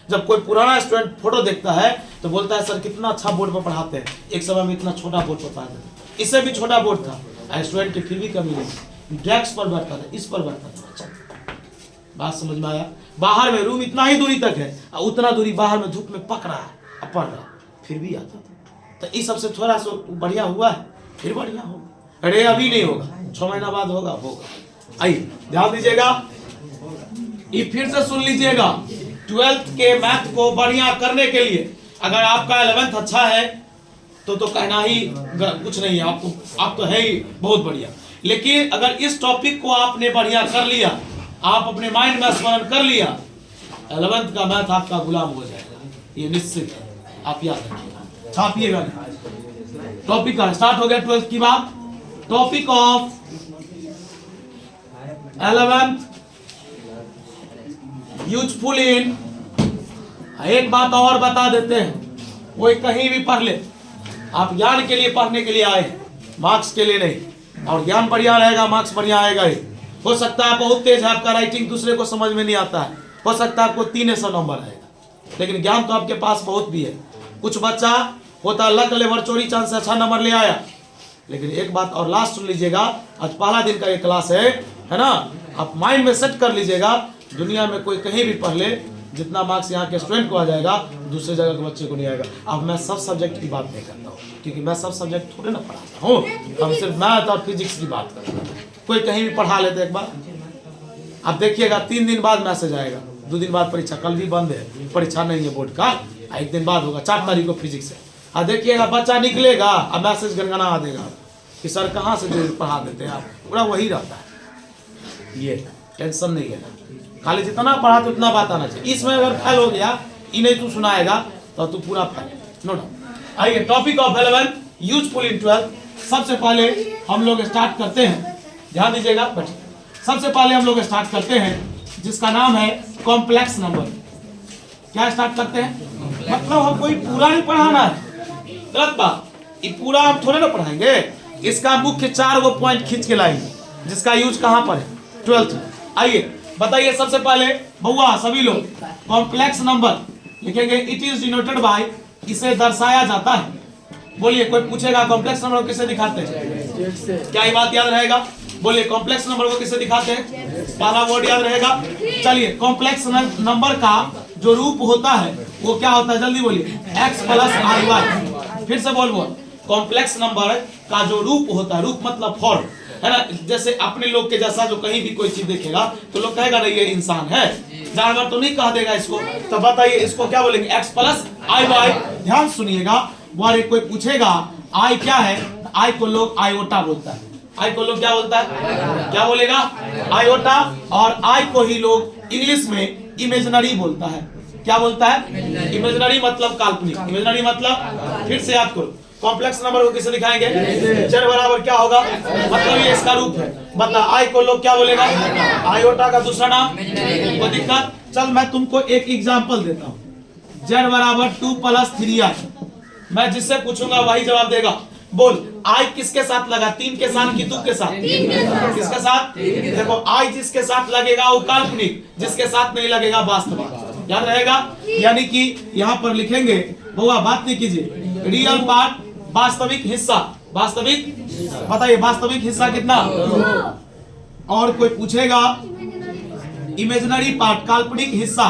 जब कोई पुराना स्टूडेंट फोटो देखता है तो बोलता है सर कितना अच्छा बोर्ड पर पढ़ाते हैं, एक समय में इतना छोटा बोर्ड पर पढ़ाते थे, इससे भी छोटा बोर्ड था, स्टूडेंट की फिर भी कमी नहीं, डेस्क पर बैठता था, इस पर बैठता था बच्चा। बात समझ में आया? बाहर में रूम इतना ही दूरी तक है, उतना दूरी बाहर में धूप में पक रहा है, पढ़ रहा, फिर भी आता था। तो इस सबसे थोड़ा सा बढ़िया हुआ है, फिर बढ़िया होगा। अरे अभी नहीं होगा, 6 महीना बाद होगा। आइए ध्यान दीजिएगा, ये फिर से सुन लीजिएगा। 12th के मैथ को बढ़िया करने के लिए अगर आपका 11th अच्छा है तो कहना ही कुछ नहीं है, आप तो है ही बहुत बढ़िया। लेकिन अगर इस टॉपिक को आपने बढ़िया कर लिया, आप अपने माइंड में स्मरण कर लिया, 11th का मैथ आपका गुलाम हो जाएगा, ये निश्चित है, आप याद रखिएगा, छापिएगा। टॉपिक का स्टार्ट हो गया 12th की बात। Topic of 11th useful in, एक बात और बता देते हैं, कोई कहीं भी पढ़ ले, आप ज्ञान के लिए पढ़ने के लिए आए, मार्क्स के लिए नहीं। और ज्ञान बढ़िया रहेगा, मार्क्स बढ़िया आएगा ही। हो सकता है बहुत तेज है आपका राइटिंग, दूसरे को समझ में नहीं आता है, हो सकता है आपको 300 नंबर आएगा, लेकिन ज्ञान तो आपके पास बहुत भी है। कुछ बच्चा होता लक लेवर चोरी चांद से अच्छा नंबर ले आया। लेकिन एक बात और लास्ट सुन लीजिएगा, आज पहला दिन का ये क्लास है ना, आप माइंड में सेट कर लीजिएगा, दुनिया में कोई कहीं भी पढ़ ले, जितना मार्क्स यहाँ के स्टूडेंट को आ जाएगा दूसरे जगह के बच्चे को नहीं आएगा। अब मैं सब सब्जेक्ट की बात नहीं करता हूँ, क्योंकि मैं सब सब्जेक्ट थोड़े ना पढ़ाता हूँ, हम सिर्फ मैथ और फिजिक्स की बात करता हूँ। कोई कहीं भी पढ़ा लेते एक बार, आप देखिएगा 3 दिन बाद मैसेज आएगा, 2 दिन बाद परीक्षा, कल भी बंद है, परीक्षा नहीं है बोर्ड का, 1 दिन बाद होगा, 4 तारीख को फिजिक्स है। और देखिएगा बच्चा निकलेगा और मैसेज गनगना देगा कि सर कहाँ से जो पढ़ा देते हैं आप, पूरा वही रहता है। ये टेंशन नहीं है, खाली जितना पढ़ा तो उतना बात आना चाहिए। इसमें अगर फेल हो गया, इन्हें तू सुनाएगा तो तू पूरा फेल, नो डाउट। आइए topic of 11th useful in 12th। सबसे पहले हम लोग स्टार्ट करते हैं, ध्यान दीजिएगा बच्चे, सबसे पहले हम लोग स्टार्ट करते हैं जिसका नाम है कॉम्प्लेक्स नंबर। क्या स्टार्ट करते हैं? मतलब हम कोई पूरा नहीं पढ़ाना है, गलत बात, ये पूरा हम थोड़े ना पढ़ाएंगे। इसका मुख्य 4 वो पॉइंट खींच के लाएंगे, जिसका यूज कहाँ पर है? 12th में। आइए बताइए सबसे पहले बउआ सभी लोग, कॉम्प्लेक्स नंबर लिखेंगे, इट इज डिनोटेड बाय, इसे दर्शाया जाता है। बोलिए, कोई पूछेगा कॉम्प्लेक्स नंबर को किसे दिखाते हैं? क्या ये बात याद रहेगा? बोलिए, कॉम्प्लेक्स नंबर को किसे दिखाते हैं? पहला वर्ड याद रहेगा। चलिए, कॉम्प्लेक्स नंबर का जो रूप होता है वो क्या होता है? जल्दी बोलिए, x + iy। फिर से बोल, कॉम्प्लेक्स नंबर का जो रूप होता है, रूप मतलब फॉर्म है ना, जैसे अपने लोग के जैसा जो कहीं भी कोई चीज देखेगा तो लोग कहेगा नहीं ये इंसान है, जानवर तो नहीं कह देगा इसको। तो बताइए इसको क्या बोलेंगे? x + iy। ध्यान सुनिएगा, वो कोई पूछेगा i क्या है, i को लोग आयोटा बोलता है, i को लोग क्या बोलता है? क्या बोलेगा? आयोटा। और i को ही लोग इंग्लिश में इमेजिनरी बोलता है। क्या बोलता है? इमेजिनरी मतलब काल्पनिक, इमेजिनरी मतलब, फिर से याद करो, कॉम्प्लेक्स नंबर को किसे दिखाएंगे? चर बराबर क्या होगा? मतलब ये इसका रूप है। बता, आई को लोग क्या बोलेगा? आयोटा का दूसरा नाम, कोई दिक्कत? चल मैं तुमको एक एग्जांपल देता हूँ, z बराबर 2 + 3i। मैं जिससे पूछूंगा वही जवाब देगा। बोल, आई किसके साथ लगा? 3 के साथ कि 2 के साथ? किसके साथ? देखो, आई जिसके साथ लगेगा वो काल्पनिक, जिसके साथ नहीं लगेगा वास्तविक। याद रहेगा? यानी कि यहाँ पर लिखेंगे, बउआ बात नहीं कीजिए, रियल पार्ट वास्तविक हिस्सा, वास्तविक, बताइए वास्तविक हिस्सा कितना? और कोई पूछेगा इमेजिनरी पार्ट काल्पनिक हिस्सा,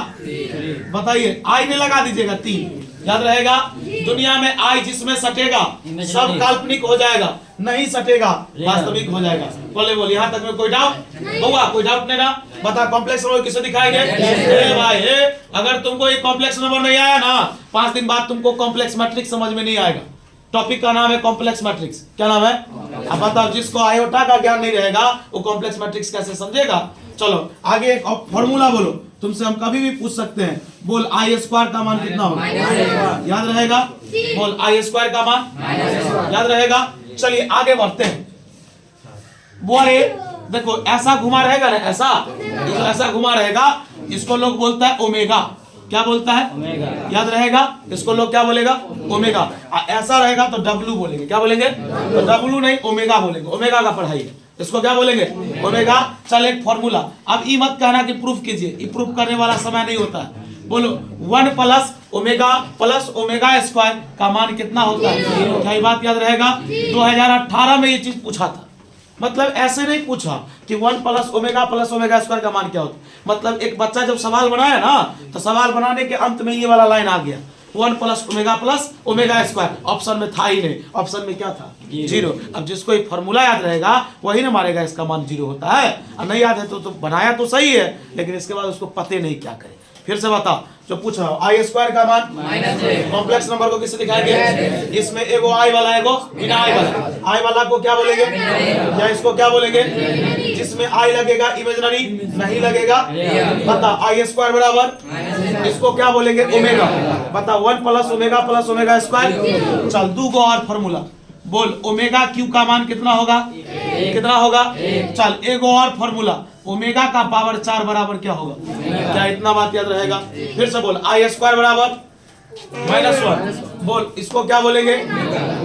बताइए, आई में लगा दीजिएगा 3। याद रहेगा? दुनिया में आई जिसमें सटेगा सब काल्पनिक हो जाएगा, नहीं सटेगा वास्तविक हो जाएगा। बोले यहाँ तक में कोई डाउट? बउआ कोई डाउट नहीं ना? बता, कॉम्प्लेक्स नंबर किसे दिखाएंगे? भाई अगर तुमको ये कॉम्प्लेक्स नंबर नहीं आया ना, 5 दिन बाद तुमको कॉम्प्लेक्स मैट्रिक्स समझ में नहीं आएगा। टॉपिक का नाम है कॉम्प्लेक्स मैट्रिक्स। क्या नाम है? अब बताओ, जिसको आयोटा का ज्ञान नहीं रहेगा वो कॉम्प्लेक्स मैट्रिक्स कैसे समझेगा? चलो आगे एक फॉर्मूला बोलो, तुमसे हम कभी भी पूछ सकते हैं। बोल, i² का मान कितना होगा? याद रहेगा? बोल, i² का मान याद रहेगा? चलिए आगे बढ़ते हैं। बोले देखो, ऐसा घुमा रहेगा ना, ऐसा घुमा रहेगा, इसको लोग बोलता है ओमेगा। क्या बोलता है? ओमेगा। याद रहेगा? इसको लोग क्या बोलेगा? ओमेगा। ऐसा रहेगा तो W बोलेंगे। क्या बोलेंगे? तो W नहीं, ओमेगा बोलेंगे। ओमेगा का पढ़ाई, इसको क्या बोलेंगे? ओमेगा। चल एक फॉर्मूला, अब ये मत कहना कि प्रूफ कीजिए, ये प्रूफ करने वाला समय नहीं होता है। बोलो 1 प्लस ओमेगा स्क्वायर का मान कितना होता है? क्या ये बात याद रहेगा? 2018 में ये चीज पूछा था। मतलब ऐसे नहीं पूछा कि 1 प्लस ओमेगा स्क्वायर का मान क्या होता है। मतलब एक बच्चा जब सवाल बनाया ना, तो सवाल बनाने के अंत में ये वाला लाइन आ गया, 1 प्लस ओमेगा स्क्वायर। ऑप्शन में था ही नहीं, ऑप्शन में क्या था? 0। अब जिसको ये फॉर्मूला याद रहेगा वही ना मारेगा इसका मान 0 होता है। और नहीं याद है तो बनाया तो सही है, लेकिन इसके बाद उसको पते नहीं क्या करे। फिर से बताओ जो पूछ रहा हूँ, आई स्क्वायर का मान कॉम्प्लेक्स नंबर को किससे दिखाएंगे? इसमें एगो आई वाला एगो बिना आई वाला। आई वाला को क्या बोलेंगे? या इसको क्या बोलेंगे? जिसमें आई लगेगा इमेजिनरी नहीं लगेगा। बता आई स्क्वायर बराबर इसको क्या बोलेंगे? ओमेगा। बता 1 प्लस ओमेगा स्क्वायर। चल 2 को और फॉर्मूला बोल, ओमेगा क्यू का मान कितना होगा? कितना होगा? चल एगो और फॉर्मूला, ओमेगा का पावर 4 बराबर क्या होगा? क्या इतना बात याद रहेगा? फिर से बोल, आई स्क्वायर बराबर -1। बोल इसको क्या बोलेंगे?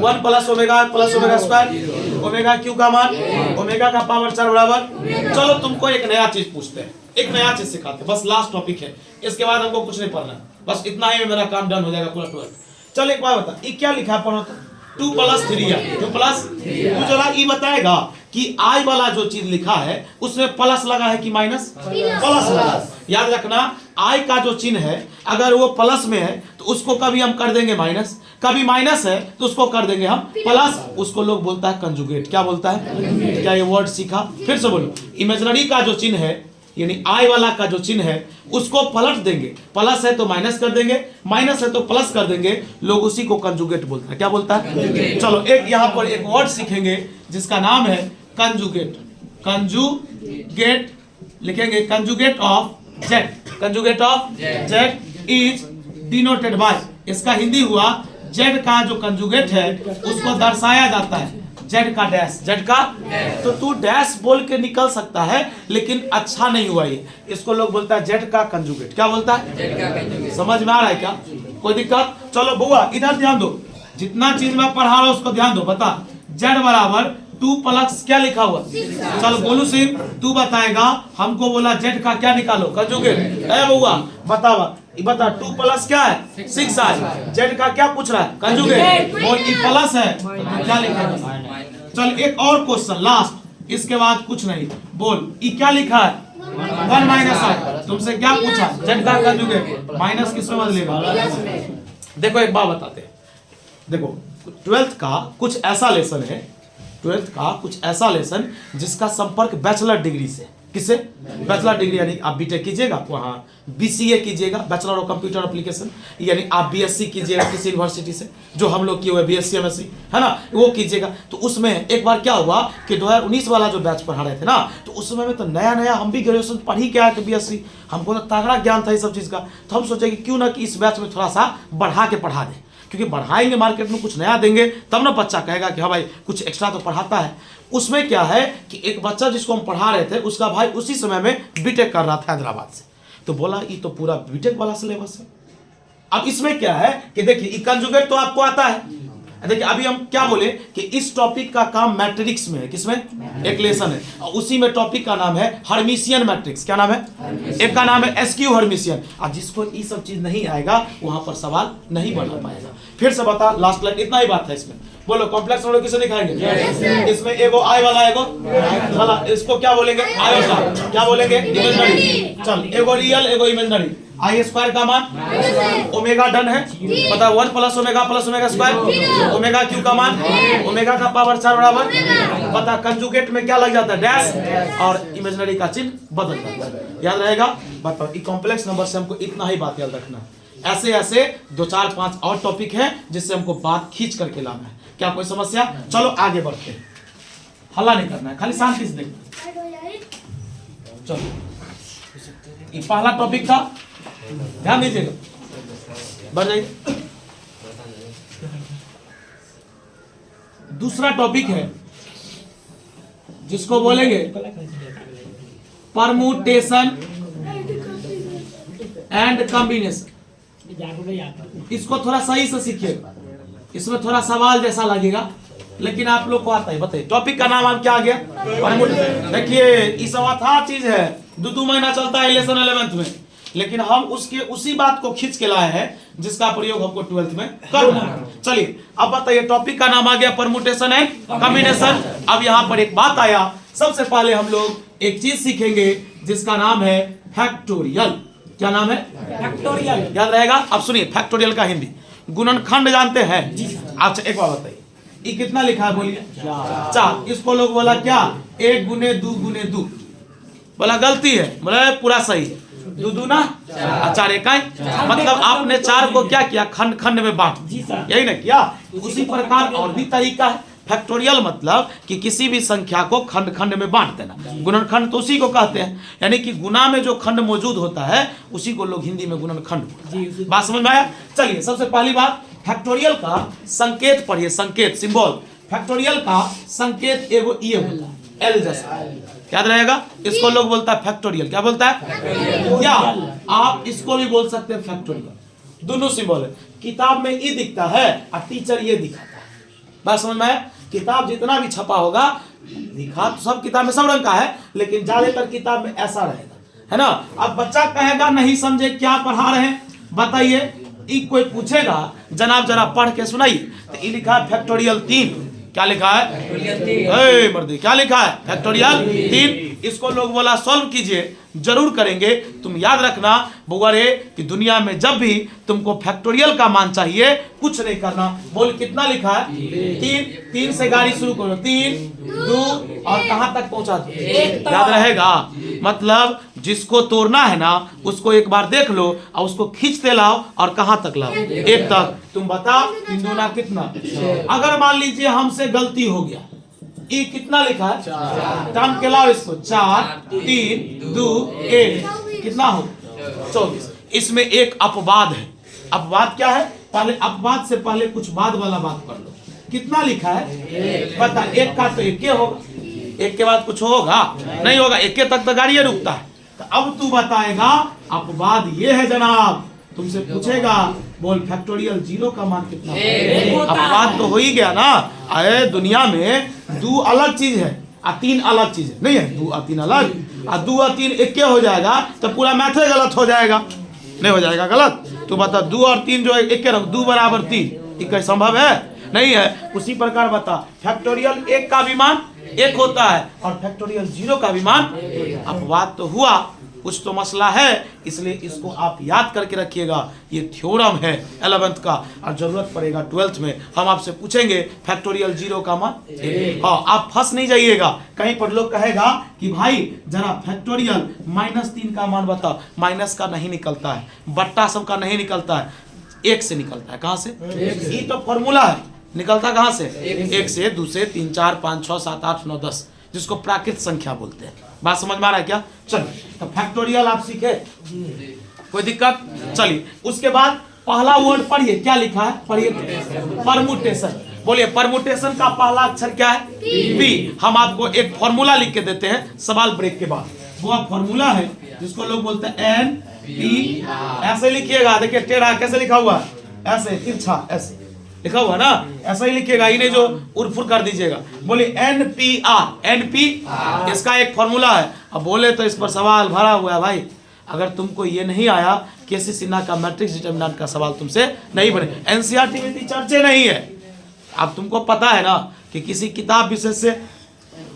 1 plus omega square. Omega cube का मान ओमेगा का पावर 4 बराबर। चलो तुमको एक नया चीज पूछते हैं, एक नया चीज सिखाते हैं, बस लास्ट टॉपिक है, इसके बाद हमको कुछ नहीं पढ़ना, बस इतना ही में मेरा काम डन हो जाएगा पूरा 12। चल एक बार बता, ये क्या लिखा है? पढ़ो तो 2 प्लस 3 है, 2 प्लस तू जरा ये बताएगा कि आई वाला जो चीज लिखा है उसमें प्लस लगा है कि माइनस? प्लस लगा। याद रखना, आई का जो चिन्ह है अगर वो प्लस में है तो उसको कभी हम कर देंगे माइनस, कभी माइनस है तो उसको कर देंगे हम प्लस। उसको लोग बोलता है कंजुगेट। क्या बोलता है? क्या ये वर्ड सीखा? फिर से बोलो, इमेजिनरी का जो चिन्ह है यानी आई वाला का जो चिन्ह है उसको पलट देंगे, प्लस है तो माइनस कर देंगे, माइनस है तो प्लस कर देंगे, लोग उसी को कंजुगेट बोलता है। क्या बोलता है? चलो एक यहाँ पर एक वर्ड सीखेंगे जिसका नाम है कंजुगेट। कंजुगेट लिखेंगे, conjugate of Z. Conjugate of Z is denoted by, इसका हिंदी हुआ जेड का जो कंजुगेट है उसको दर्शाया जाता है जेड का डैश, जेड का। तो तू डैश बोल के निकल सकता है लेकिन अच्छा नहीं हुआ ये, इसको लोग बोलता है जेड का कंजुगेट। क्या बोलता है? जेड का कंजुगेट। समझ में आ रहा है क्या? कोई दिक्कत? चलो बुआ इधर ध्यान दो, जितना चीज मैं पढ़ा रहा हूं उसको ध्यान दो। बता जेड बराबर 2 प्लस क्या लिखा हुआ? चल बोलू सिंह तू बताएगा, हमको बोला जेड का क्या निकालो? कंजुगेट। ए बुआ बता 2 प्लस क्या है? 6 है। जेड का क्या पूछ रहा है? कंजुगेट। और ई प्लस है तो क्या लिखा है? चल एक और क्वेश्चन लास्ट, इसके बाद कुछ नहीं। बोल ई क्या लिखा है? 1 माइनस है। तुमसे क्या पूछा? जेड का कंजुगेट। माइनस किस में बदलेगा? देखो एक बात बताते हैं, देखो 12th का कुछ ऐसा लेसन है, 12th का कुछ ऐसा लेसन जिसका संपर्क बैचलर डिग्री से। किससे? बैचलर डिग्री यानी आप बीटेक कीजिएगा, वहाँ बीसीए कीजिएगा, बैचलर ऑफ कंप्यूटर एप्लीकेशन, यानी आप बीएससी कीजिएगा किसी यूनिवर्सिटी से, जो हम लोग किए हुए बीएससी एमएससी है ना, वो कीजिएगा। तो उसमें एक बार क्या हुआ कि 2019 वाला जो बैच पढ़ा रहे थे ना, तो उस समय में तो नया हम भी ग्रेजुएशन पढ़ ही के आए थे बीएससी, हमको तो तगड़ा ज्ञान था इस सब चीज़ का। तो हम सोचे कि क्यों ना कि इस बैच में थोड़ा सा बढ़ा के पढ़ा दें, क्योंकि बढ़ाएंगे मार्केट में कुछ नया देंगे तब ना बच्चा कहेगा कि हाँ भाई कुछ एक्स्ट्रा तो पढ़ाता है। उसमें क्या है कि एक बच्चा जिसको हम पढ़ा रहे थे उसका भाई उसी समय में बीटेक कर रहा था हैदराबाद से, तो बोला ये तो पूरा बीटेक वाला सिलेबस है। अब इसमें क्या है कि देखिए कंजुगेट तो आपको आता है। देखिए अभी हम क्या बोले कि इस टॉपिक का काम मैट्रिक्स में है। किसमें? एक लेसन है और उसी में टॉपिक का नाम है हर्मिशियन मैट्रिक्स। क्या नाम है? एक का नाम है एसक्यू हर्मिशियन। और जिसको ये सब चीज नहीं आएगा वहां पर सवाल नहीं बना पाएगा। फिर से बता, लास्ट लाइन इतना ही बात है इसमें। बोलो कॉम्प्लेक्स नंबर किसे दिखाएंगे? इसमें एगो आई वाला एगो वाला, इसको क्या बोलेंगे? आयोटा। क्या बोलेंगे? इमेजिनरी। चल एगो रियल एगो इमेजिनरी। आई स्क्वायर का मान ओमेगा डन है, पता 1 plus omega square. Omega cube का मान ओमेगा का पावर 4 बराबर। पता कंजुगेट में क्या लग जाता है? डैश, और इमेजिनरी का चिन्ह बदल जाता है। याद रहेगा? बताओ ये कॉम्प्लेक्स नंबर से हमको इतना ही बात याद रखना। ऐसे ऐसे 2 4 5 और टॉपिक है जिससे हमको बात खींच करके लाना है। क्या कोई समस्या? चलो आगे बढ़ते हैं, हल्ला नहीं करना है, खाली शांति से देखना। चलो ये पहला टॉपिक था, ध्यान दीजिएगा, बढ़ जाइए। दूसरा टॉपिक है जिसको बोलेंगे परमुटेशन एंड कॉम्बिनेशन। इसको थोड़ा सही से सीखिएगा, इसमें थोड़ा सवाल जैसा लगेगा लेकिन आप लोग को आता है। बताइए टॉपिक का नाम आप क्या आ गया? परमुटेशन। देखिए ये सब था चीज है, 2 महीना चलता है लेसन 11th में। लेकिन हम उसके उसी बात को खींच के लाए हैं जिसका प्रयोग हमको 12th में करना है। चलिए अब बताइए, टॉपिक का नाम आ गया परमुटेशन एंड कॉम्बिनेशन। अब यहाँ पर एक बात आया, सबसे पहले हम लोग एक चीज सीखेंगे जिसका नाम है फैक्टोरियल। क्या नाम है? फैक्टोरियल। याद रहेगा? अब सुनिए, फैक्टोरियल का हिंदी गुणनखंड जानते हैं? अच्छा एक बात बताइए, ये कितना लिखा है बोलिए? 4। इसको लोग बोला क्या? 1 गुने 2 गुने 2। बोला गलती है, बोला पूरा सही है। 2 दूना 4 इकाई, मतलब आपने 4 को क्या किया? खंड खंड में बांट दिया, यही ना किया? उसी प्रकार और भी तरीका है। फैक्टोरियल मतलब कि किसी भी संख्या को खंड खंड में बांट देना। गुणनखंड तो उसी को कहते हैं, यानी कि गुना में जो खंड मौजूद होता है उसी को लोग हिंदी में गुणनखंड। बात समझ में आया? चलिए सबसे पहली बात, फैक्टोरियल का संकेत पढ़िए, संकेत सिंबल। फैक्टोरियल का संकेत एगो ये होता है, एल जैसा, याद रहेगा? इसको लोग बोलता है फैक्टोरियल। क्या बोलता है? या आप इसको भी बोल सकते हैं फैक्टोरियल। दोनों सिंबल है। किताब में ई दिखता है और टीचर ये दिखाता है। बात समझ में आया? किताब जितना भी छपा होगा, लिखा तो सब किताब में सब रंग का है, लेकिन ज्यादातर किताब में ऐसा रहेगा, है ना? अब बच्चा कहेगा नहीं समझे क्या पढ़ा रहे हैं, बताइए। कोई पूछेगा जनाब जरा पढ़ के सुनाइए, तो ये लिखा है फैक्टोरियल 3। क्या लिखा है? मर्दी क्या लिखा है? फैक्टोरियल 3। इसको लोग बोला सॉल्व कीजिए, जरूर करेंगे। तुम याद रखना बुआरे कि दुनिया में जब भी तुमको फैक्टोरियल का मान चाहिए, कुछ नहीं करना, बोल कितना लिखा है? 3 से गाड़ी शुरू करो, 3 2 और कहां तक पहुंचा दो? याद रहेगा? मतलब जिसको तोड़ना है ना, उसको एक बार देख लो और उसको खींचते लाओ और कहां तक लाओ? 1 तक। तुम बताओ 3 दूना कितना? अगर मान लीजिए हमसे गलती हो गया, ये कितना लिखा है? 4 के लाओ इसको, 4 3 2 1 कितना हो? 24। इसमें एक अपवाद है। अपवाद क्या है? पहले अपवाद से पहले कुछ बाद वाला बात कर लो। कितना लिखा है? पता 1 का तो 1 होगा, 1 के बाद कुछ होगा? नहीं होगा, 1 तक तो गाड़ी रुकता है। तो अब तू बताएगा अपवाद ये है जनाब, तुमसे पूछेगा बोल फैक्टोरियल 0 का मान कितना? अपवाद तो हो ही गया ना। अरे दुनिया में 2 अलग चीज है और 3 अलग चीज है, नहीं है? 2 और 3 अलग, और 2 और 3 1 हो जाएगा तो पूरा मैथ गलत हो जाएगा, नहीं हो जाएगा गलत? तो बता 2 और 3 जो है 1 रख, 2 बराबर 3, ये संभव है? नहीं है। उसी प्रकार बता फैक्टोरियल 1 का भी मान 1 होता है और फैक्टोरियल 0 का भी मान। अपवाद तो हुआ, कुछ तो मसला है, इसलिए इसको आप याद करके रखिएगा। ये थ्योरम है 11th का, और जरूरत पड़ेगा 12th में हम आपसे पूछेंगे फैक्टोरियल 0 का मान 1। हाँ, आप फंस नहीं जाइएगा। कहीं पर लोग कहेगा कि भाई जरा फैक्टोरियल -3 का मान बताओ। माइनस का नहीं निकलता है, बट्टा सब का नहीं निकलता है, 1 से निकलता है। कहाँ से? ये तो फॉर्मूला है, निकलता कहाँ से? 1 से, 2 से, 3 4 5 6 7 8 9 10, जिसको प्राकृत संख्या बोलते हैं। बात समझ में आ रहा है क्या? चलिए, तो फैक्टोरियल आप सीखे, कोई दिक्कत? चलिए, उसके बाद पहला वर्ड पढ़िए, क्या लिखा है? पढ़िए, परमुटेशन। बोलिए परमुटेशन का पहला अक्षर क्या है? पी। हम आपको एक फॉर्मूला लिख के देते हैं सवाल ब्रेक के बाद। वो फॉर्मूला है जिसको लोग बोलते हैं NP। ऐसे लिखिएगा, देखिए टेढ़ा कैसे लिखा हुआ है, ऐसे तिरछा ऐसे लिखा हुआ ना, ऐसा ही लिखिएगा, इन्हें जो उर्फुर कर दीजिएगा। बोलिए NPR। NP इसका एक फॉर्मूला है। अब बोले तो इस पर सवाल भरा हुआ है भाई। अगर तुमको ये नहीं आया, केसी सिन्हा का मैट्रिक्स डिटरमिनेंट का सवाल तुमसे नहीं बने, NCERT में चर्चे नहीं है। अब तुमको पता है ना कि किसी किताब विशेष से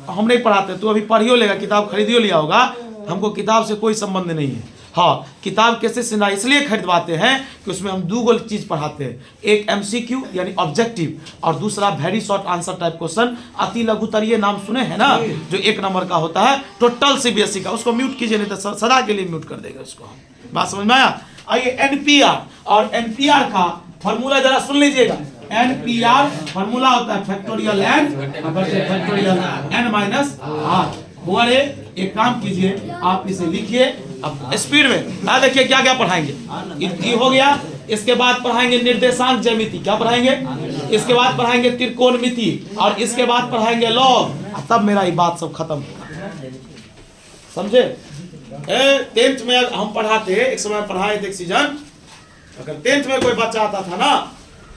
हम नहीं पढ़ाते, तू अभी पढ़ियो लेगा, किताब खरीदियो लिया होगा, हमको किताब से कोई संबंध नहीं है। हाँ, किताब कैसे सिन्हा इसलिए खरीदवाते हैं कि उसमें हम 2 चीज पढ़ाते हैं, एक MCQ यानी ऑब्जेक्टिव, और दूसरा very short answer type question. अति लघुतरीय नाम सुने हैं ना, जो 1 नंबर का होता है, टोटल CBSE का। उसको म्यूट कीजिए, नहीं तो सदा के लिए म्यूट कर देगा उसको। बात समझ में आया? आइए NPR, और NPR का फॉर्मूला जरा सुन लीजिएगा। NPR फॉर्मूला होता है फैक्टोरियल n माइनस r। बुआरे एक काम कीजिए, आप इसे लिखिए अब स्पीड में। देखिए क्या क्या पढ़ाएंगे। ये हो गया, इसके बाद पढ़ाएंगे निर्देशांक ज्यामिति। क्या पढ़ाएंगे? इसके बाद पढ़ाएंगे त्रिकोणमिति, और इसके बाद पढ़ाएंगे लॉग। तब मेरा ये बात सब खत्म होगा, समझे? 10th में हम पढ़ाते, एक समय पढ़ाए थे एक सीजन। अगर 10th में कोई बच्चा आता था ना,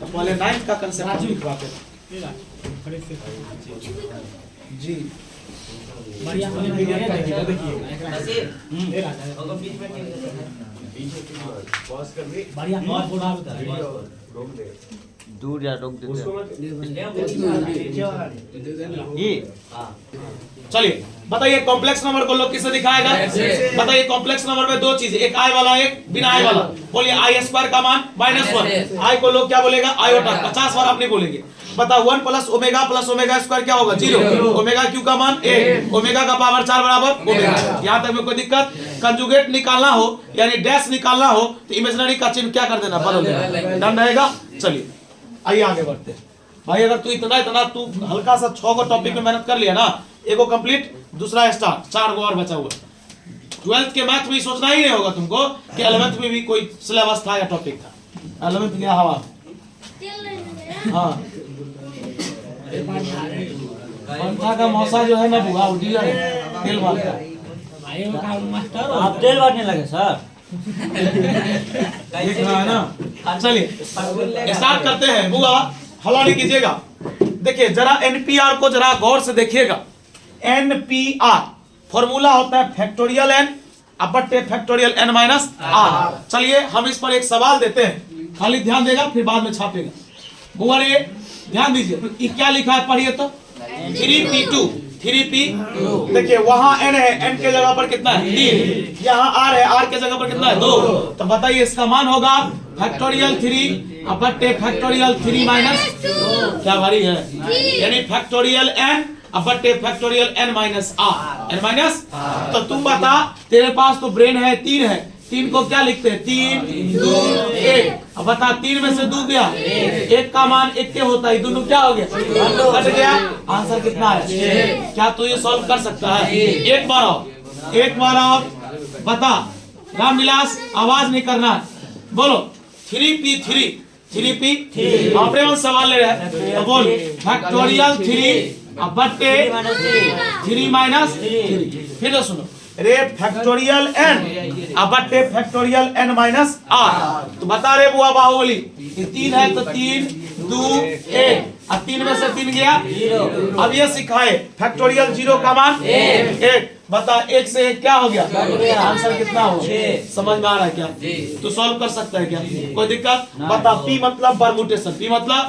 तो पहले 9th का कंसेप्ट लिखवाते थे जी। बढ़िया दूर जा रोक देते चलिए बताइए कॉम्प्लेक्स नंबर को लोग किससे दिखाएगा? बताइए कॉम्प्लेक्स नंबर में दो चीज, एक आई वाला एक बिना आई वाला। बोलिए आई स्क्वायर का मान -1। आई को लोग क्या बोलेगा? आयोटा। 50 बार आप नहीं बोलेंगे। बताओ 1 प्लस ओमेगा स्क्वायर क्या होगा? 0। ओमेगा क्यू का मान 1। ओमेगा का पावर 4 बराबर ओमेगा। यहाँ तक में कोई दिक्कत? कंजुगेट निकालना हो यानी डैश निकालना हो तो इमेजिनरी का चिन्ह क्या कर देना? बदल देना। डन रहेगा। चलिए आइए आगे बढ़ते हैं। भाई अगर तू इतना तू हल्का सा 6 को टॉपिक में मेहनत कर लिया ना, एगो कंप्लीट, दूसरा स्टार्ट, 4 गो और बचा हुआ। 12th के मैथ में सोचना ही नहीं होगा तुमको कि 11th में भी कोई सिलेबस था या टॉपिक था। 11th गया हवा। हाँ पंखा का मौसा जो है ना बुआ डीलर है, तेल बांटता है। मास्टर आप तेल बांटने लगे सर? देख रहा है ना। चलिए स्टार्ट करते हैं। बुआ हवा नहीं कीजिएगा। देखिए जरा एनपीआर को जरा गौर से देखिएगा। एनपीआर फॉर्मूला होता है फैक्टोरियल एन बटे फैक्टोरियल एन माइनस आर। चलिए हम इस पर एक सवाल देते हैं, खाली ध्यान देगा फिर बाद में छापेगा। बुआ ये ध्यान दीजिए, ये क्या लिखा है पढ़िए तो। 3p2 3p। देखिए वहां n है, n के जगह पर कितना है? 3। यहाँ r है, r के जगह पर कितना है? 2। तो बताइए इसका मान होगा फैक्टोरियल 3 बटे फैक्टोरियल 3 माइनस क्या भारी है, यानी फैक्टोरियल n बटे factorial n minus r। n minus तो तुम बता, तेरे पास तो ब्रेन है, 3 है, 3 को क्या लिखते हैं? 3 2 1। अब बता 3 में से 2 गया, 1 का मान 1 के होता है, दोनों क्या हो गया? कट गया। आंसर कितना है? क्या तू ये सॉल्व कर सकता है? एक बार और बता। रामविलास आवाज नहीं करना है, बोलो 3p3 अपने मन सवाल ले रहे हैं। बोल फैक्टोरियल 3 बटे 3 माइनस 3। फिर सुनो रे फैक्टोरियल n बटे फैक्टोरियल n माइनस r। तो बता रे बुआ बाहुबली, ये 3 है तो 3 2 1 और 3 में से 3 गया 0। अब ये सिखाए फैक्टोरियल 0 का मान 1। बता 1 से 1 क्या हो गया? आंसर कितना हो? समझ में आ रहा है क्या? तो सॉल्व कर सकता है क्या? कोई दिक्कत? बता p मतलब परमुटेशन, p मतलब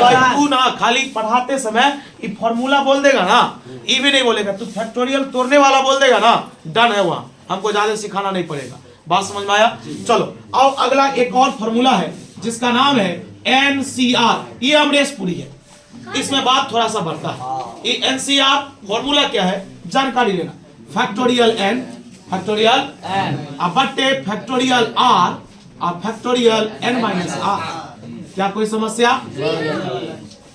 भाई तू ना खाली पढ़ाते समय ये फॉर्मूला बोल देगा ना, ये भी नहीं बोलेगा, तू फैक्टोरियल तोड़ने वाला बोल देगा ना, डन है वहां, हमको ज्यादा सिखाना नहीं पड़ेगा। बात समझ में आया? चलो आओ अगला एक और फॉर्मूला है जिसका नाम है NCR। ये अमरेश पुरी है, इसमें बात थोड़ा सा बढ़ता है। ये NCR फॉर्मूला क्या है जानकारी लेना। फैक्टोरियल n बटे फैक्टोरियल r और फैक्टोरियल n माइनस r। क्या कोई समस्या?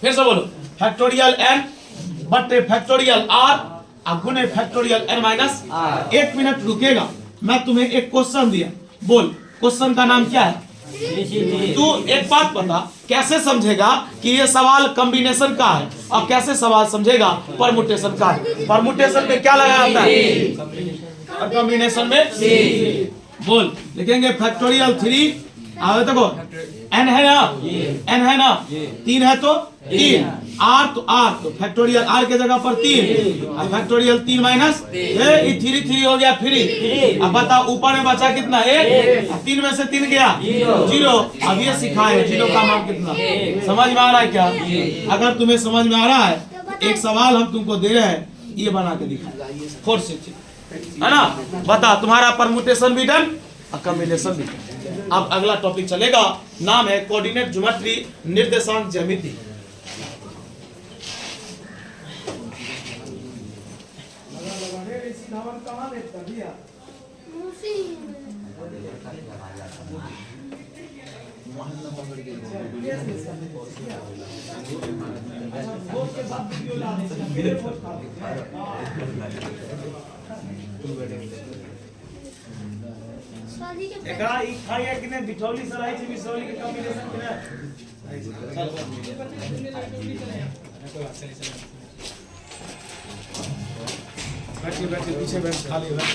फिर से बोलो फैक्टोरियल n बटे फैक्टोरियल r और गुने फैक्टोरियल n माइनस। 1 मिनट रुकेगा, मैं तुम्हें एक क्वेश्चन दिया, बोल क्वेश्चन का नाम क्या है? तू एक बात बता, कैसे समझेगा कि ये सवाल कॉम्बिनेशन का है और कैसे सवाल समझेगा परमुटेशन का है? परमुटेशन में क्या लगाया जाता है और कॉम्बिनेशन में बोल लिखेंगे फैक्टोरियल 3 आगे देखो n है ना 3 है तो 3 r तो फैक्टोरियल r के जगह पर 3 और फैक्टोरियल 3 माइनस 3 हो गया फ्री। अब बता ऊपर में बचा कितना? 1। 3 में से 3 गया 0। अब ये सिखाए 0 का मान कितना? समझ में आ रहा है क्या? अगर तुम्हें समझ में आ रहा है एक सवाल हम तुमको दे रहे हैं, ये बना के दिखा 4 से है ना। बता तुम्हारा परमुटेशन भी डन और कॉम्बिनेशन भी डन। अब अगला टॉपिक चलेगा, नाम है कोऑर्डिनेट ज्योमेट्री, निर्देशांक ज्यामिति। एकरा ई खाई है कि नहीं? बिठौली सराई से बिसौली के कॉम्बिनेशन के ना बैठिए पीछे बैठ, खाली बैठ।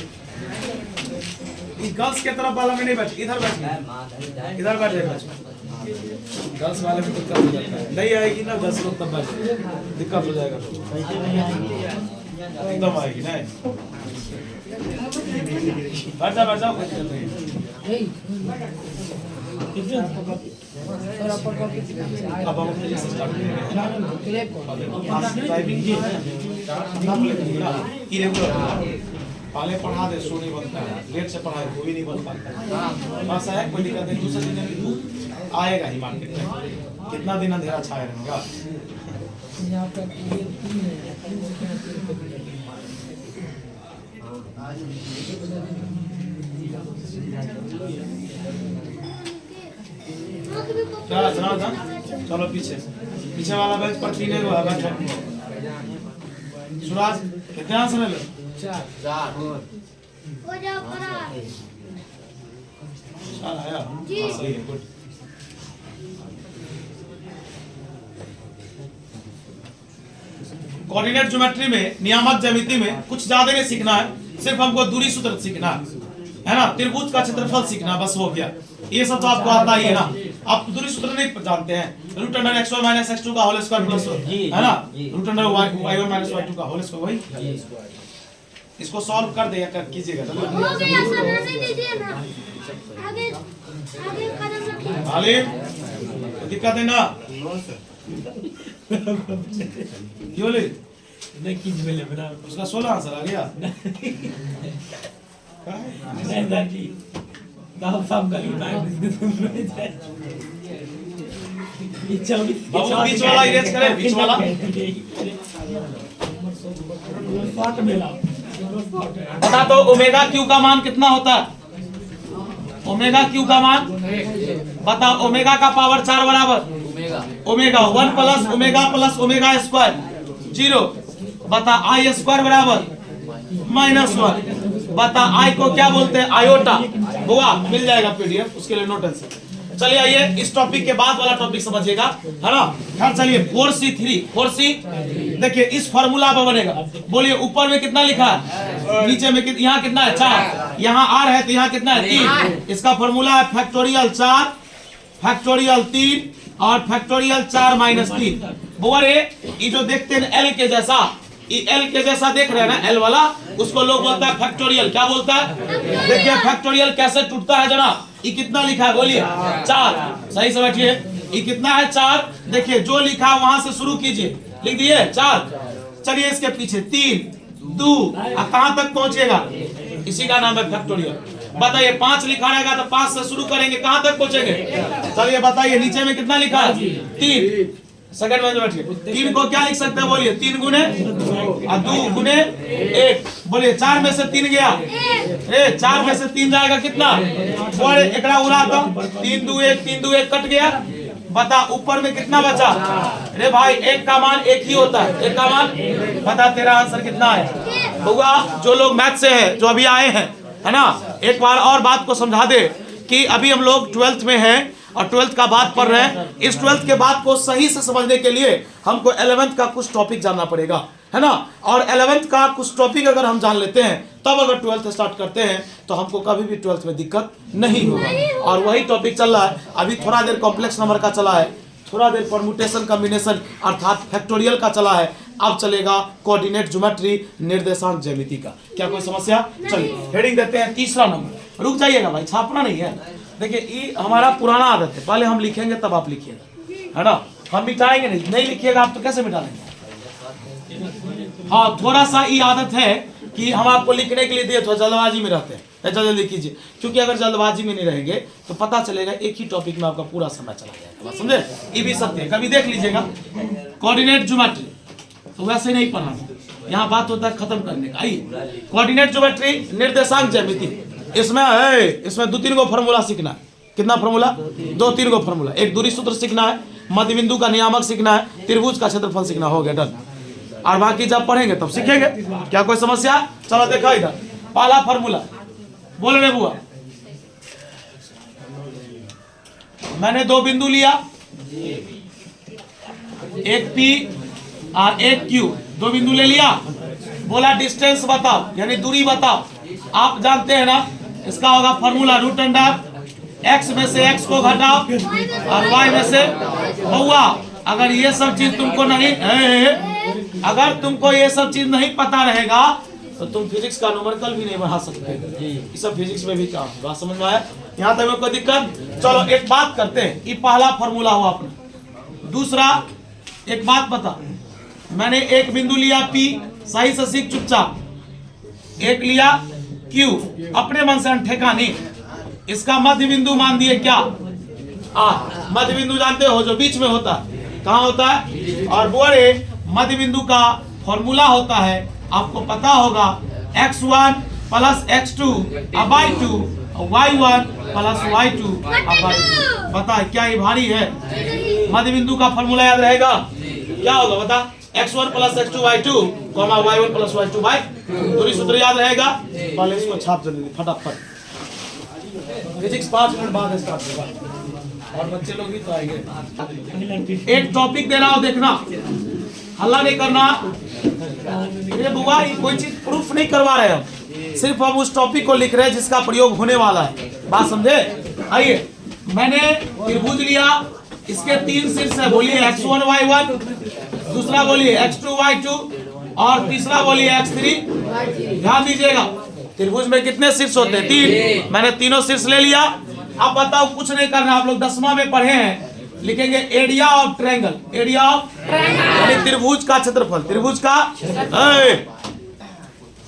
ई गर्ल्स के तरफ वाला में नहीं बैठ, इधर बैठ, इधर बैठे। गर्ल्स वाले में दिक्कत हो जाता है, नहीं आएगी ना गर्ल्स लोग तब बैठ दिक्कत हो जाएगा। एकदम आएगी नहीं। बैठ जाओ कुछ चल रही है। अब हम अपने जैसे स्टार्ट करेंगे। टाइपिंग की इरेगुलर पहले पढ़ा दे सो नहीं बनता है, लेट से पढ़ाए वो भी नहीं बन पाता है। बस है कोई दिक्कत नहीं, दूसरे दिन आएगा ही मार्केट में। कितना दिन अंधेरा छाया रहेगा। क्या सुना था? चलो पीछे वाला बेंच पर 3 है, वो बेंच सुराज कितने आंसर ले लो? 4 हो जाओ परा। चल आया जी, सही है, गुड। कोऑर्डिनेट ज्योमेट्री में, नियामक ज्यामिति में कुछ ज्यादा नहीं सीखना है, सिर्फ हमको दूरी सूत्र सीखना है ना। त्रिभुज का क्षेत्रफल सीखना, बस हो गया। ये सब तो आपको आता ही है ना। आप दूरी सूत्र नहीं जानते हैं, root under x1 minus x2 का होल स्क्वायर प्लस है ना, root under y1 minus y2 का होल स्क्वायर, वही। इसको सॉल्व कर देगा, कर कीजिएगा। हो गया सर, रहने दीजिए ना, आगे कदम रखिए। आलिम दिक्कत है ना? क्यों ले उसका 16 आंसर आ गया। बाबू बीच वाला इरेज करें, बीच वाला। बता तो ओमेगा क्यू का मान कितना होता है? ओमेगा क्यू का मान बता। ओमेगा का पावर 4 बराबर ओमेगा 1 प्लस ओमेगा स्क्वायर 0। बता आई स्क्वायर बराबर -1। बता आई को क्या बोलते हैं? आयोटा। हुआ, मिल जाएगा पीडीएफ, उसके लिए नोट आंसर। चलिए आइए इस टॉपिक के बाद वाला टॉपिक समझिएगा, है ना। खैर चलिए 4C देखिए इस फार्मूला पर बनेगा। बोलिए ऊपर में कितना लिखा है, नीचे में यहाँ कितना है? 4। यहाँ R है तो यहाँ कितना है? 3। इसका फार्मूला है फैक्टोरियल 4 फैक्टोरियल 3 और फैक्टोरियल 4 - 3। बोरे ये जो देखते हैं L के जैसा, ये L के जैसा देख रहे हैं ना, L वाला, उसको लोग बोलता है फैक्टोरियल। क्या बोलता है? देखिए फैक्टोरियल कैसे टूटता है जनाब। ये कितना लिखा है? बोलिए 4। सही से बैठिए। ये कितना है? 4। देखिए जो लिखा वहां से शुरू कीजिए, लिख दिए 4। चलिए इसके पीछे 3 2 कहां तक पहुंचेगा? इसी का नाम है फैक्टोरियल। बताइए 5 लिखा रहेगा तो 5 से शुरू करेंगे, कहां तक पहुंचेंगे? चलिए बताइए नीचे में कितना लिखा है? 3। सेकंड में बैठिए। 3 को क्या लिख सकते हैं? बोलिए 3 गुने 2 गुने 1। बोलिए 4 में से 3 गया, 4 में से 3 जाएगा कितना? और एकड़ा उड़ा दो, 3 2 1 कट गया। बता ऊपर में कितना बचा? अरे भाई एक का मान एक ही होता है, एक का मान। बता तेरा आंसर कितना है? हुआ जो लोग मैथ से है, जो अभी आए हैं, है ना, एक बार और बात को समझा दे कि अभी हम लोग 12th में हैं और 12th का बात पढ़ रहे हैं। इस 12th के बात को सही से समझने के लिए हमको 11th का कुछ टॉपिक जानना पड़ेगा, है ना। और 11th का कुछ टॉपिक अगर हम जान लेते हैं तब अगर 12th स्टार्ट करते हैं तो हमको कभी भी 12th में दिक्कत नहीं होगा। और वही टॉपिक चल रहा है अभी। थोड़ा देर कॉम्प्लेक्स नंबर का चला है, थोड़ा देर परम्यूटेशन कॉम्बिनेशन अर्थात फैक्टोरियल का चला है। अब चलेगा कोऑर्डिनेट ज्योमेट्री, निर्देशांक ज्यामिति का। क्या कोई समस्या? चलिए हेडिंग देते हैं 3रा नंबर। रुक जाइएगा भाई, छापना नहीं है। देखिए ये हमारा पुराना आदत है, पहले हम लिखेंगे तब आप लिखिएगा, है ना। हम मिटाएंगे नहीं लिखिएगा आप तो कैसे मिटा लेंगे? हाँ थोड़ा सा ये आदत है कि हम आपको लिखने के लिए दिए, थोड़ा जल्दबाजी में रहते हैं, जल्दी कीजिए। क्योंकि अगर जल्दबाजी में नहीं रहेंगे तो पता चलेगा एक ही टॉपिक में आपका पूरा समय चला जाएगा, समझे। ये भी सत्य है, कभी देख लीजिएगा कोऑर्डिनेट ज्योमेट्री तो वैसे नहीं पढ़ाना, यहाँ बात होता है खत्म करने का। आइए कोऑर्डिनेट ज्योमेट्री, निर्देशांक ज्यामिति, इसमें 2-3 गो फॉर्मूला सीखना है। कितना फॉर्मूला? 2-3 गो फॉर्मूला। एक दूरी सूत्र सीखना है, मध्य बिंदु का नियामक सीखना है, त्रिभुज का क्षेत्रफल सीखना। हो गया, डन। और बाकी जब पढ़ेंगे तब सीखेंगे। क्या कोई समस्या? चलो देखो इधर पहला फॉर्मूला, बोल रहे बुआ। मैंने 2 बिंदु लिया, एक P और एक Q, 2 बिंदु ले लिया। बोला डिस्टेंस बताओ, यानी दूरी बताओ। आप जानते हैं ना इसका होगा फॉर्मूला रूट अंडर x में से x को घटाओ और y में से। हुआ अगर ये सब चीज तुमको नहीं अगर तुमको ये सब चीज नहीं पता रहेगा तो तुम फिजिक्स का न्यूमेरिकल भी नहीं बढ़ा सकते। ये सब फिजिक्स में भी काम बात समझ में आया? यहाँ तक में कोई दिक्कत? चलो एक बात करते हैं, ये पहला फॉर्मूला हुआ अपना। दूसरा एक बात बता, मैंने एक बिंदु लिया P, सही से सीख चुपचाप। एक लिया Q, अपने मन से ठेका नहीं, इसका मध्य बिंदु मान दिए क्या? मध्य बिंदु जानते हो जो बीच में होता है, कहाँ होता है? और बोले मध्य बिंदु का फॉर्मूला होता है, आपको पता होगा, x1 plus x2 by 2, y1 plus y2 by 2। बता क्या ये भारी है? मध्य बिंदु का फॉर्मूला याद रहेगा? क्या होगा बता? x1 plus x2 y2, y1 plus y2 by 2। सूत्र याद रहेगा? पहले इसको छाप जल्दी फटाफट। फिजिक्स 5 मिनट बाद स्टार्ट होगा और बच्चे लोग भी तो आएंगे। एक टॉपिक दे रहा हूं, देखना, हल्ला नहीं करना। ये बुआ कोई चीज प्रूफ नहीं करवा रहे हम, सिर्फ हम उस टॉपिक को लिख रहे हैं जिसका प्रयोग होने वाला है। बात समझे? आइए, मैंने त्रिभुज लिया, इसके 3 शीर्ष है, बोलिए x1 y1, दूसरा बोलिए x2 y2 और तीसरा बोलिए x3। ध्यान दीजिएगा, त्रिभुज में कितने शीर्ष होते हैं? 3। मैंने तीनों शीर्ष ले लिया। अब बताओ, कुछ नहीं करना, आप लोग 10वां में पढ़े हैं, लिखेंगे area of triangle. Area of triangle त्रिभुज का क्षेत्रफल, त्रिभुज का।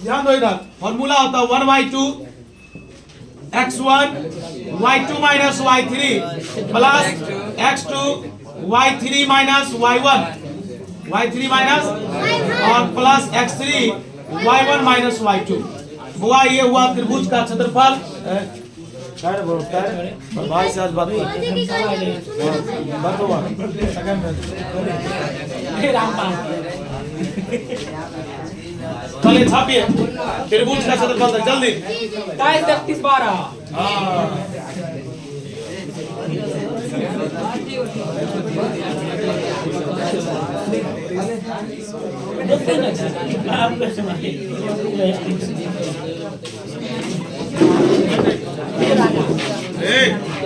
ध्यान दो, इधर फॉर्मूला होता है 1/2 x1 y2 minus y3 plus x2 y3 minus y1 minus और plus x3 y1 minus y2। हुआ ये हुआ त्रिभुज का क्षेत्रफल। भाई से आज बात चलिए छापिए त्रिभुज का क्षेत्रफल था, जल्दी। 23-12।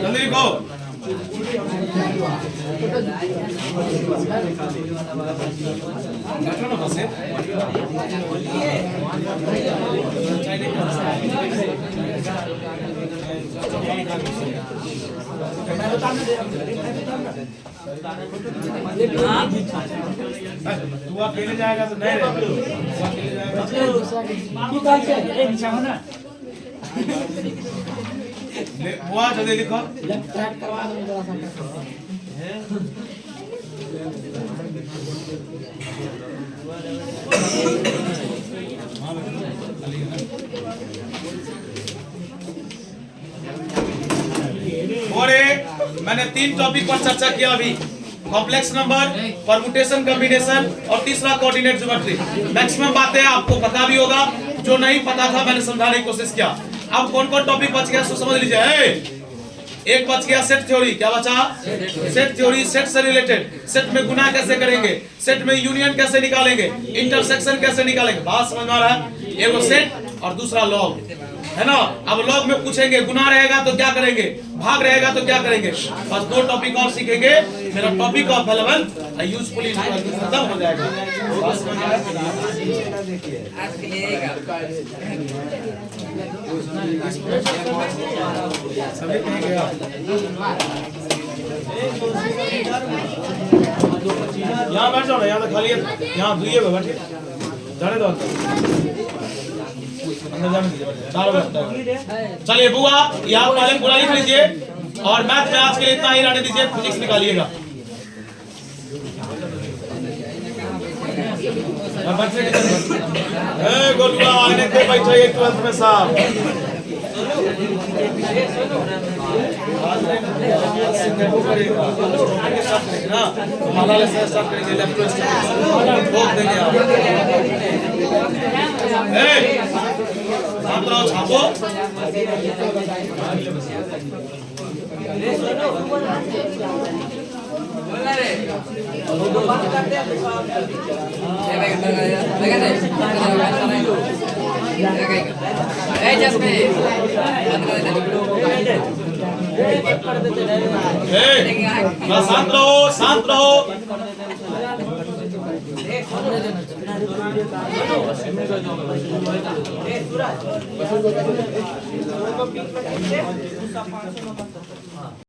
जल्दी लिखो। तू अकेले जाएगा तो नहीं रहेगा। बुआ जल्दी लिखो। और मैंने 3 टॉपिक पर चर्चा किया अभी, कॉम्प्लेक्स नंबर, परमुटेशन कॉम्बिनेशन और तीसरा कोऑर्डिनेट ज्योमेट्री। मैक्सिमम बातें आपको पता भी होगा, जो नहीं पता था मैंने समझाने की कोशिश किया। अब कौन कौन टॉपिक बच गया सो समझ लीजिए। एक बच गया सेट थ्योरी। क्या बचा? Set theory. सेट से रिलेटेड, सेट में गुना कैसे करेंगे, सेट में यूनियन कैसे निकालेंगे, इंटरसेक्शन कैसे निकालेंगे। बात समझ में आ रहा है? एक सेट और दूसरा लॉग, है ना। अब लॉग में पूछेंगे गुना रहेगा तो क्या करेंगे, भाग रहेगा तो क्या करेंगे। बस 2 टॉपिक और सीखेंगे, मेरा टॉपिक ऑफ 11 यूजफुल खत्म हो जाएगा। सभी कहेंगे यहाँ बैठ जाओ ना, यहाँ तो खाली है, यहाँ दुइये पे बैठे जाने दो अंदर जाने दीजिए। चलिए बुआ, यहाँ पहले पूरा लिख लीजिए और मैथ में आज के लिए इतना ही रहने दीजिए, फिजिक्स निकालिएगा। गोलुआ आने के बैठे 12th में साहब। छापो शांत रहो, शांत रहो। सूरज